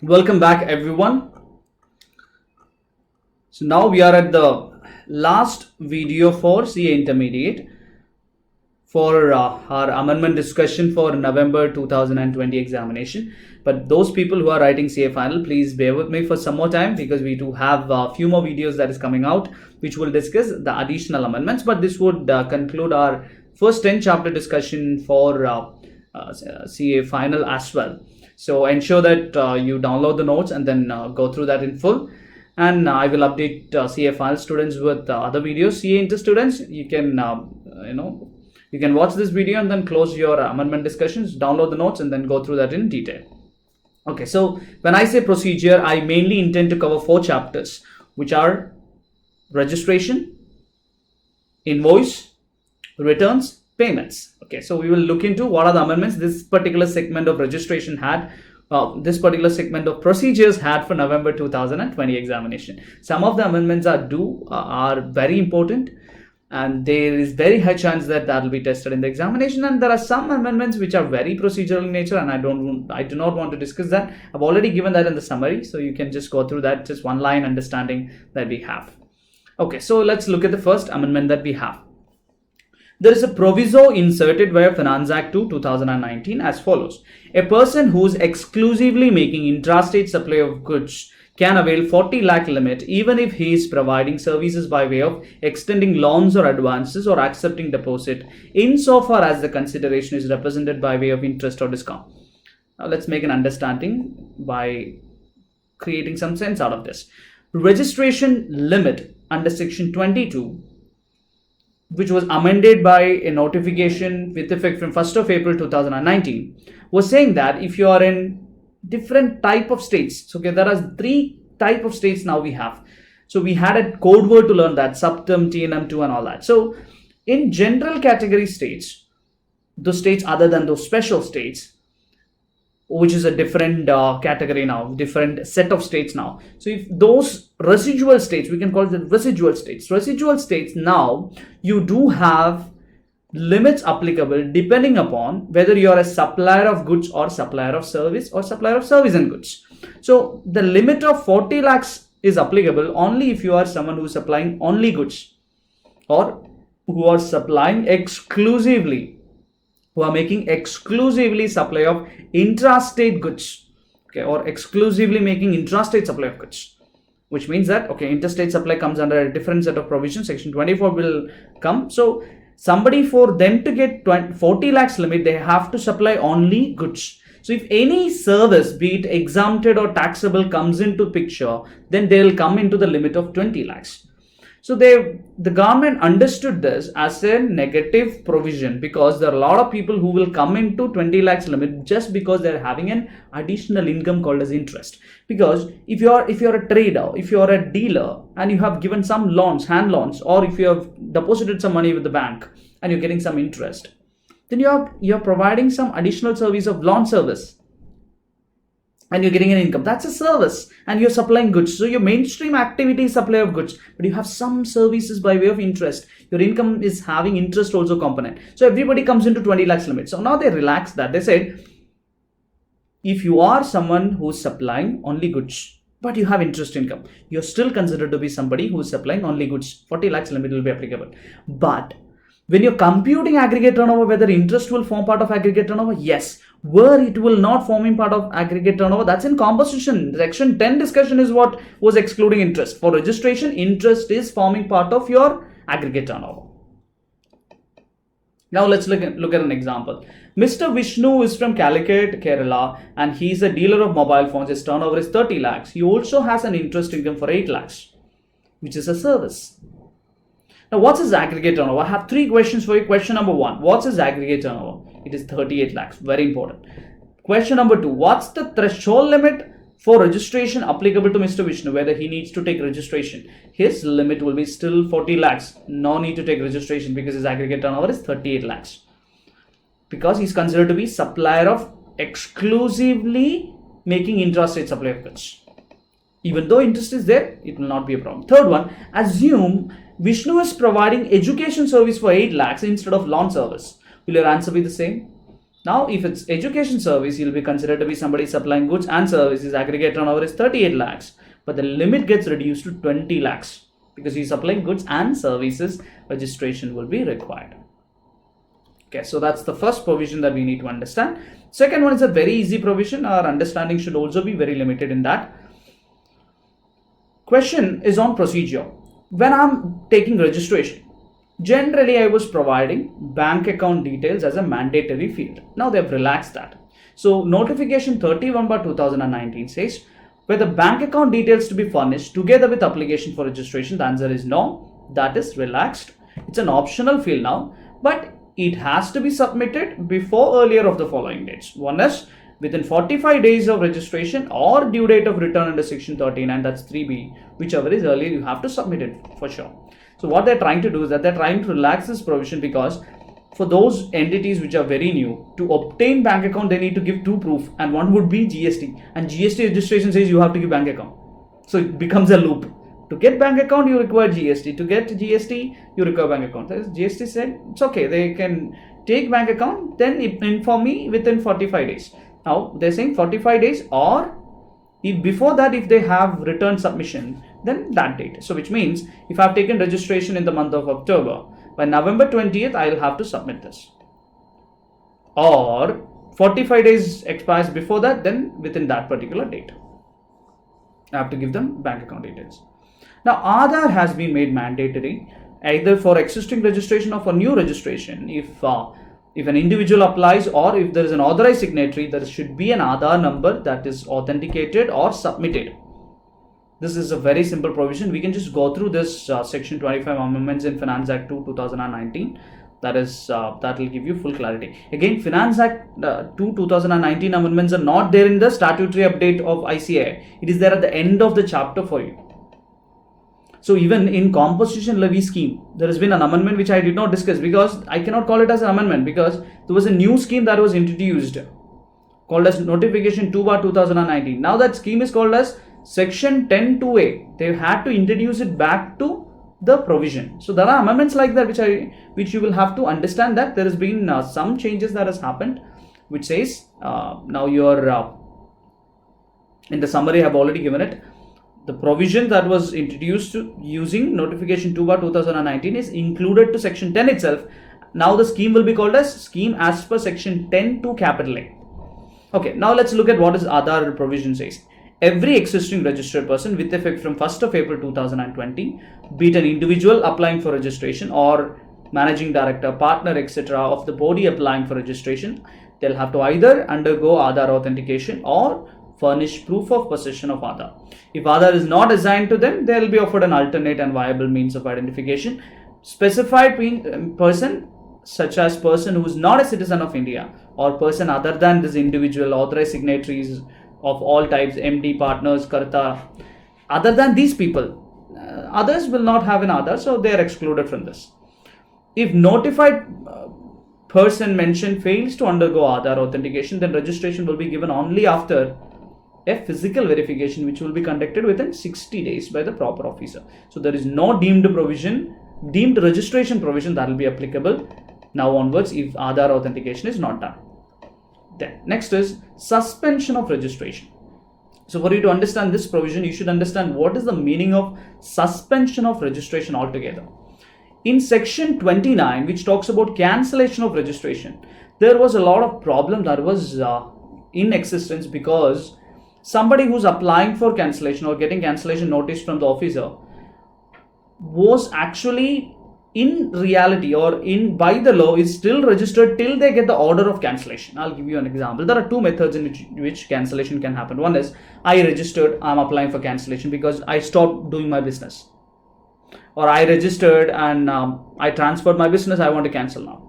Welcome back, everyone. So now we are at the last video for CA Intermediate for our amendment discussion for November 2020 examination. But those people who are writing CA final, please bear with me for some more time, because we do have a few more videos that is coming out which will discuss the additional amendments. But this would conclude our first 10 chapter discussion for CA final as well. So ensure that you download the notes and then go through that in full. And I will update CA final students with other videos. CA Inter students, you can you can watch this video and then close your amendment discussions, download the notes, and then go through that in detail. Okay, so when I say procedure, I mainly intend to cover 4 chapters, which are registration, invoice, returns, payments. Okay, so we will look into what are the amendments this particular segment of registration had, this particular segment of procedures had for November 2020 examination. Some of the amendments are very important, and there is very high chance that will be tested in the examination. And there are some amendments which are very procedural in nature, and I do not want to discuss that. I've already given that in the summary, so you can just go through that, just one line understanding that we have. Okay, so let's look at the first amendment that we have. There is a proviso inserted via Finance Act 2, 2019 as follows. A person who is exclusively making intrastate supply of goods can avail 40 lakh limit even if he is providing services by way of extending loans or advances or accepting deposit, insofar as the consideration is represented by way of interest or discount. Now let's make an understanding by creating some sense out of this. Registration limit under section 22, which was amended by a notification with effect from 1st of April 2019, was saying that if you are in different type of states, so okay, there are 3 type of states now we have. So we had a code word to learn that, subterm, TNM2 and all that. So in general category states, those states other than those special states, which is a different category now, different set of states now. So if those residual states, we can call it the residual states now, you do have limits applicable depending upon whether you are a supplier of goods or supplier of service or supplier of service and goods. So the limit of 40 lakhs is applicable only if you are someone who is supplying only goods, or who are supplying exclusively, who are making exclusively supply of intrastate goods, okay, or exclusively making intrastate supply of goods, which means that, okay, interstate supply comes under a different set of provisions. Section 24 will come. So somebody, for them to get 40 lakhs limit, they have to supply only goods. So if any service, be it exempted or taxable, comes into picture, then they will come into the limit of 20 lakhs. So the government understood this as a negative provision, because there are a lot of people who will come into 20 lakhs limit just because they're having an additional income called as interest. Because if you're a trader, if you're a dealer, and you have given some loans, hand loans, or if you have deposited some money with the bank and you're getting some interest, then you're providing some additional service of loan service, and you're getting an income. That's a service, and you're supplying goods. So your mainstream activity is supply of goods, but you have some services by way of interest. Your income is having interest also component. So everybody comes into 20 lakhs limit. So now they relaxed that. They said, if you are someone who's supplying only goods, but you have interest income, you're still considered to be somebody who's supplying only goods. 40 lakhs limit will be applicable. But when you're computing aggregate turnover, whether interest will form part of aggregate turnover, yes. Where it will not forming part of aggregate turnover, that's in composition. Section 10 discussion is what was excluding interest. For registration, interest is forming part of your aggregate turnover. Now let's look at an example. Mr. Vishnu is from Calicut, Kerala, and he's a dealer of mobile phones. His turnover is 30 lakhs. He also has an interest income for 8 lakhs, which is a service. Now, what's his aggregate turnover? I have 3 questions for you. Question number 1, what's his aggregate turnover? It is 38 lakhs. Very important. Question number 2, what's the threshold limit for registration applicable to Mr. Vishnu, whether he needs to take registration? His limit will be still 40 lakhs. No need to take registration because his aggregate turnover is 38 lakhs. Because he's considered to be supplier of exclusively making intrastate supply of goods. Even though interest is there, it will not be a problem. Third one, assume Vishnu is providing education service for 8 lakhs instead of lawn service. Will your answer be the same? Now, if it's education service, you'll be considered to be somebody supplying goods and services. Aggregate turnover is 38 lakhs, but the limit gets reduced to 20 lakhs because he's supplying goods and services. Registration will be required. Okay, so that's the first provision that we need to understand. Second one is a very easy provision. Our understanding should also be very limited in that. Question is on procedure. When I'm taking registration, generally I was providing bank account details as a mandatory field. Now they've relaxed that. So notification 31/2019 says whether bank account details to be furnished together with application for registration. The answer is no. That is relaxed. It's an optional field now, but it has to be submitted before earlier of the following dates. One is within 45 days of registration or due date of return under section 39, that's 3B, whichever is earlier, you have to submit it for sure. So what they're trying to do is that they're trying to relax this provision because for those entities which are very new, to obtain bank account, they need to give two proof, and one would be GST, and GST registration says you have to give bank account. So it becomes a loop. To get bank account, you require GST. To get GST, you require bank account. GST said it's okay, they can take bank account, then inform me within 45 days. Now they're saying 45 days, or if before that, if they have return submission, then that date. So which means if I've taken registration in the month of October, by November 20th, I'll have to submit this. Or 45 days expires before that, then within that particular date, I have to give them bank account details. Now Aadhaar has been made mandatory either for existing registration or for new registration. If an individual applies or if there is an authorized signatory, there should be an Aadhaar number that is authenticated or submitted. This is a very simple provision. We can just go through this section 25 amendments in Finance Act 2 2019. That will give you full clarity. Again, Finance Act 2 2019 amendments are not there in the statutory update of ICAI. It is there at the end of the chapter for you. So even in composition levy scheme, there has been an amendment which I did not discuss because I cannot call it as an amendment because there was a new scheme that was introduced called as notification 2/2019. Now that scheme is called as section 10(2)(a). They had to introduce it back to the provision. So there are amendments like that which you will have to understand that there has been some changes that has happened, which says now your in the summary I have already given it. The provision that was introduced using notification 2/2019 is included to section 10 itself. Now the scheme will be called as scheme as per section 10(2)(a). Okay, now let's look at what is Aadhaar provision says. Every existing registered person with effect from 1st of April 2020, be it an individual applying for registration or managing director, partner, etc. of the body applying for registration, they'll have to either undergo Aadhaar authentication or furnish proof of possession of Aadhaar. If Aadhaar is not assigned to them, they will be offered an alternate and viable means of identification. Specified person such as person who is not a citizen of India or person other than this individual, authorized signatories of all types, MD, partners, Karta, other than these people, others will not have an Aadhaar, so they are excluded from this. If notified person mentioned fails to undergo Aadhaar authentication, then registration will be given only after a physical verification which will be conducted within 60 days by the proper officer. So there is no deemed registration provision that will be applicable now onwards if Aadhaar authentication is not done. Then next is suspension of registration. So for you to understand this provision, you should understand what is the meaning of suspension of registration altogether. In section 29, which talks about cancellation of registration, there was a lot of problem that was in existence because somebody who's applying for cancellation or getting cancellation notice from the officer was actually in reality or by the law is still registered till they get the order of cancellation. I'll give you an example. There are two methods in which cancellation can happen. One is I registered, I'm applying for cancellation because I stopped doing my business. Or I registered and I transferred my business, I want to cancel now.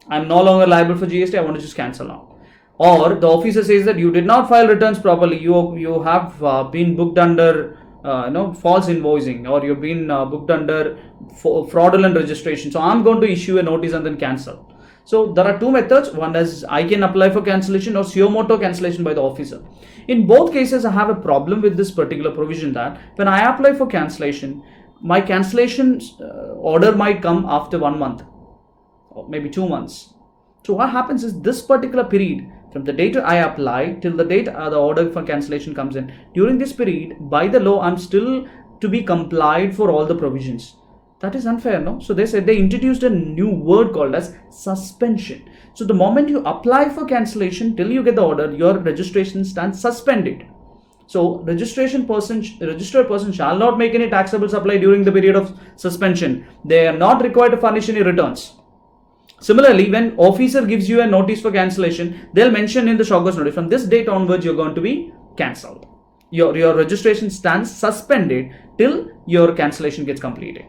I'm no longer liable for GST, I want to just cancel now. Or the officer says that you did not file returns properly, you have been booked under false invoicing, or you've been booked under fraudulent registration. So I'm going to issue a notice and then cancel. So there are two methods. One is I can apply for cancellation or suo motu cancellation by the officer. In both cases, I have a problem with this particular provision that when I apply for cancellation, my cancellation order might come after 1 month or maybe 2 months. So what happens is this particular period, from the date I apply till the date the order for cancellation comes in, during this period, by the law, I'm still to be complied for all the provisions. That is unfair, no? So they said they introduced a new word called as suspension. So the moment you apply for cancellation till you get the order, your registration stands suspended. So registered person shall not make any taxable supply during the period of suspension. They are not required to furnish any returns. Similarly, when officer gives you a notice for cancellation, they'll mention in the shock cause notice, from this date onwards, you're going to be cancelled. Your registration stands suspended till your cancellation gets completed.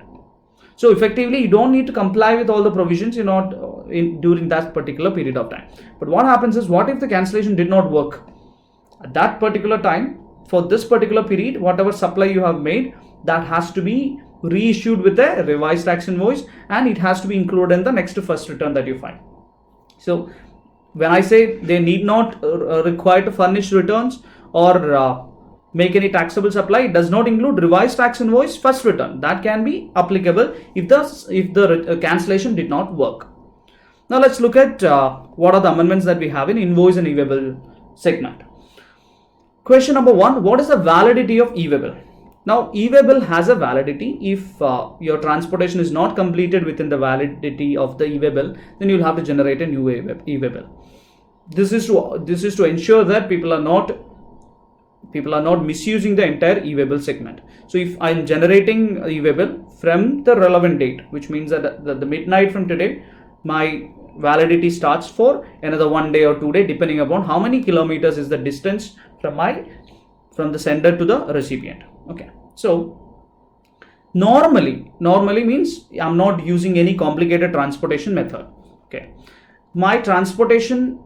So effectively, you don't need to comply with all the provisions during that particular period of time. But what happens is, what if the cancellation did not work at that particular time? For this particular period, whatever supply you have made, that has to be reissued with a revised tax invoice, and it has to be included in the next first return that you file. So when I say they need not require to furnish returns or make any taxable supply, it does not include revised tax invoice first return. That can be applicable if the cancellation did not work. Now let's look at what are the amendments that we have in invoice and e-waybill segment. Question number 1, what is the validity of e-waybill? Now, e-waybill has a validity. If your transportation is not completed within the validity of the e-waybill, then you'll have to generate a new e-waybill. This is to ensure that people are not misusing the entire e-waybill segment. So if I'm generating e-waybill from the relevant date, which means that the midnight from today, my validity starts for another 1 day or 2 days, depending upon how many kilometers is the distance from the sender to the recipient. Okay, so normally means I'm not using any complicated transportation method. Okay, my transportation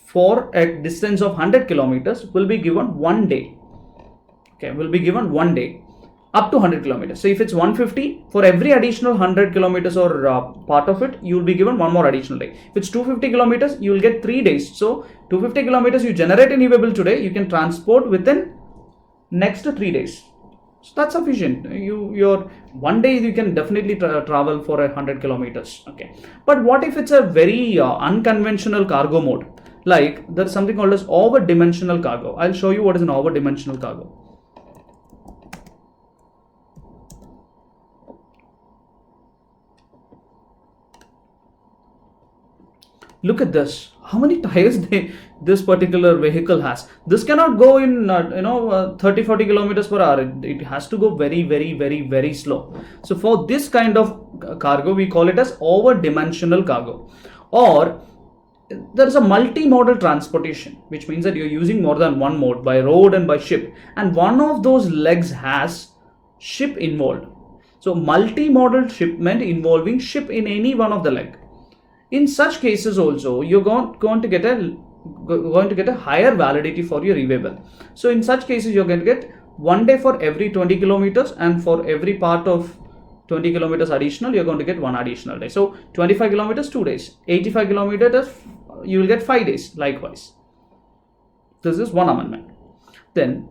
for a distance of 100 kilometers will be given 1 day. Okay, will be given 1 day up to 100 kilometers. So if it's 150, for every additional 100 kilometers or part of it, you will be given one more additional day. If it's 250 kilometers, you will get 3 days. So 250 kilometers you generate an e-waybill today, you can transport within next 3 days. So that's sufficient. Your 1 day you can definitely travel for 100 kilometers. Okay, but what if it's a very unconventional cargo mode? Like there's something called as over-dimensional cargo. I'll show you what is an over-dimensional cargo. Look at this. How many tires this particular vehicle has? This cannot go in 30-40 kilometers per hour. It has to go very, very, very, very slow. So for this kind of cargo, we call it as over-dimensional cargo. Or there is a multimodal transportation, which means that you're using more than one mode, by road and by ship, and one of those legs has ship involved. So multimodal shipment involving ship in any one of the leg. In such cases also, you're going to get a higher validity for your e-waybill. So in such cases, you're going to get 1 day for every 20 kilometers, and for every part of 20 kilometers additional, you're going to get 1 additional day. So 25 kilometers, 2 days. 85 kilometers, you will get 5 days likewise. This is one amendment. Then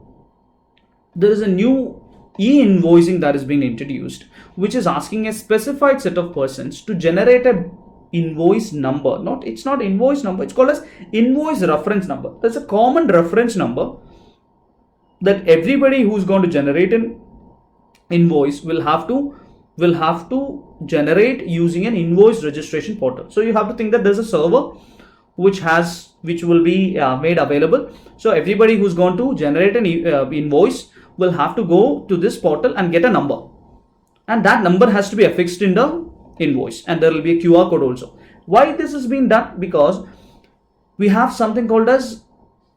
there is a new e-invoicing that is being introduced, which is asking a specified set of persons to generate a invoice number. It's not invoice number, it's called as invoice reference number. There's a common reference number that everybody who's going to generate an invoice will have to generate using an invoice registration portal. So you have to think that there's a server which will be made available. So everybody who's going to generate an invoice will have to go to this portal and get a number, and that number has to be affixed in the invoice, and there will be a QR code also. Why this is being done? Because we have something called as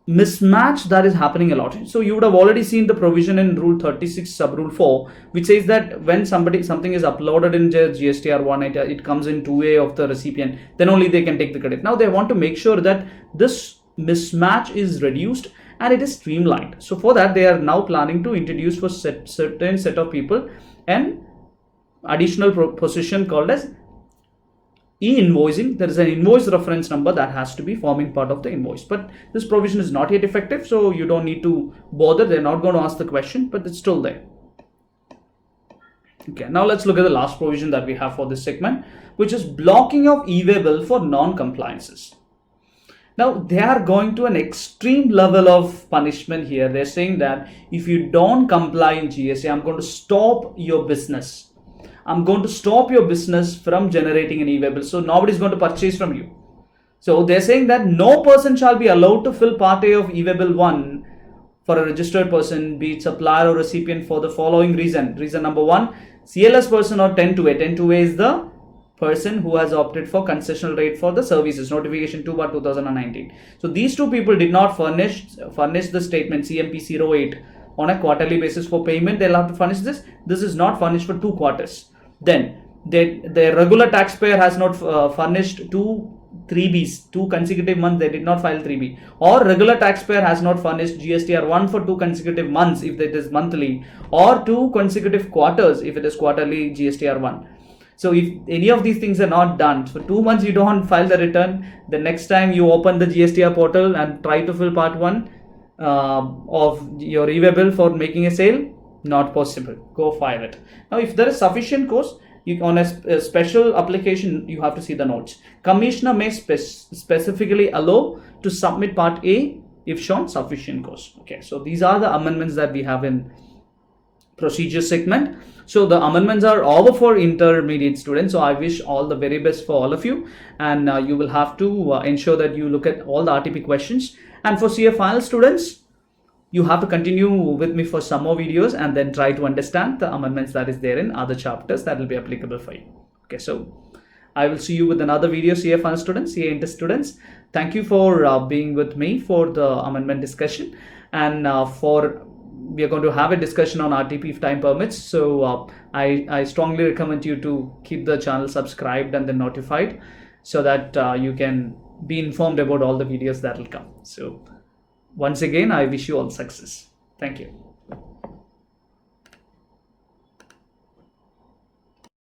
mismatch that is happening a lot. So you would have already seen the provision in Rule 36 sub Rule 4, which says that when something is uploaded in GSTR 1, it comes in 2A of the recipient, then only they can take the credit. Now they want to make sure that this mismatch is reduced and it is streamlined. So for that, they are now planning to introduce for certain set of people an additional position called as e-invoicing. There is an invoice reference number that has to be forming part of the invoice, but this provision is not yet effective, so you don't need to bother. They're not going to ask the question, but it's still there. Okay, now let's look at the last provision that we have for this segment, which is blocking of e-way bill for non-compliances. Now they are going to an extreme level of punishment here. They're saying that if you don't comply in GST, I'm going to stop your business. I'm going to stop your business from generating an e-way bill. So nobody's going to purchase from you. So they're saying that no person shall be allowed to fill Part A of e-way bill 1 for a registered person, be it supplier or recipient, for the following reason. Reason number 1, CLS person or 10-2A. 10-2A is the person who has opted for concessional rate for the services, notification 2/2019. So these two people did not furnish the statement CMP 08 on a quarterly basis for payment. They'll have to furnish this. This is not furnished for 2 quarters. Then the regular taxpayer has not furnished 2 3Bs, 2 consecutive months they did not file 3B, or regular taxpayer has not furnished GSTR 1 for 2 consecutive months if it is monthly, or 2 consecutive quarters if it is quarterly GSTR 1. So if any of these things are not done, for 2 months you don't file the return, the next time you open the GSTR portal and try to fill part 1 of your e-way bill for making a sale, not possible. Go file it. Now if there is sufficient cause, on a special application, you have to see the notes. Commissioner may specifically allow to submit Part A if shown sufficient cause. Okay, so these are the amendments that we have in procedure segment. So the amendments are all for intermediate students. So I wish all the very best for all of you, and you will have to ensure that you look at all the RTP questions. And for CA final students, you have to continue with me for some more videos and then try to understand the amendments that is there in other chapters that will be applicable for you. Okay, so I will see you with another video, CA final students, CA inter students. Thank you for being with me for the amendment discussion, and we are going to have a discussion on RTP if time permits. So I strongly recommend you to keep the channel subscribed and then notified, so that you can be informed about all the videos that will come. So once again, I wish you all success. Thank you.